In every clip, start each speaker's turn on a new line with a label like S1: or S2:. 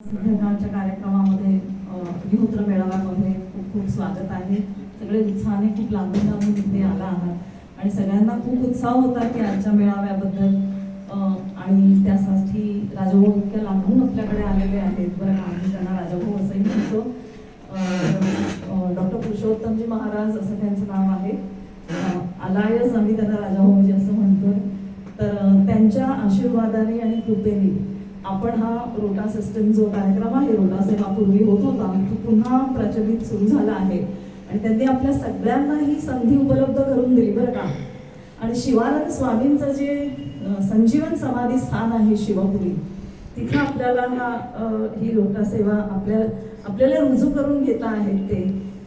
S1: सध्याच्या कार्यक्रमामध्ये विहोत्र मेळाव्यामध्ये खूप खूप स्वागत आहे. सगळे उत्साहाने खूप लांबून इथे आला आहात आणि सगळ्यांना खूप उत्साह होता की आजच्या मेळाव्याबद्दल आणि त्यासाठी राजाभाऊ इतक्या लांबून आपल्याकडे आलेले आहेत. बरं का, आम्ही त्यांना राजाभाऊ असंही म्हणतो. डॉक्टर पुरुषोत्तमजी महाराज असं त्यांचं नाव आहे. आलायस आम्ही त्यांना राजाभाऊजी असं म्हणतोय. तर त्यांच्या आशीर्वादाने आणि कृपेने आपण हा रोटा सिस्टम जो कार्यक्रम आहे, रोटा सेवा पूर्वी होत होता तो पुन्हा प्रचलित सुरू झाला आहे आणि त्यांनी आपल्या सगळ्यांना ही संधी उपलब्ध करून दिली. बरं का, आणि शिवानंद स्वामींचं जे संजीवन समाधी स्थान आहे शिवपुरी, तिथे आपल्याला ही रोटा सेवा आपल्याला रुजू करून घेता आहेत ते.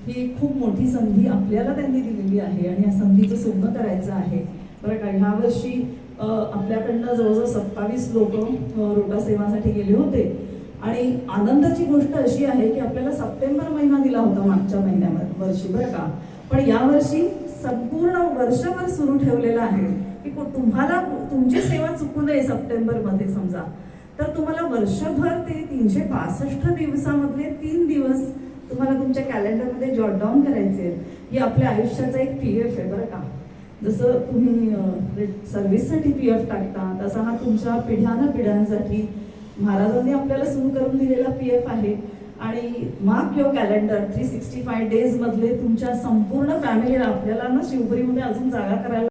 S1: ही खूप मोठी संधी आपल्याला त्यांनी दिलेली आहे आणि या संधीचं सोनं करायचं आहे. बरं का, ह्या वर्षी आपल्याकडनं जवळजवळ 27 लोक रोटा सेवासाठी गेले होते आणि आनंदाची गोष्ट अशी आहे की आपल्याला सप्टेंबर महिना दिला होता मागच्या वर्षी. बरं का, पण यावर्षी संपूर्ण वर्षभर सुरू ठेवलेला आहे की तुम्हाला तुमची सेवा चुकू नये. सप्टेंबरमध्ये समजा तर तुम्हाला वर्षभर ते 365 दिवसामधले 3 दिवस तुम्हाला तुमच्या कॅलेंडरमध्ये जॉट डाऊन करायचे आहेत. ही आपल्या आयुष्याचा एक PF आहे. बरं का, जसं तुम्ही सर्व्हिससाठी PF टाकता तसा हा तुमच्या पिढ्यानपिढ्यांसाठी महाराजांनी आपल्याला सुरू करून दिलेला PF आहे. आणि मार्क युअर कॅलेंडर 365 डेज मधले तुमच्या संपूर्ण फॅमिलीला आपल्याला ना शिवपुरीमध्ये अजून जागा करायला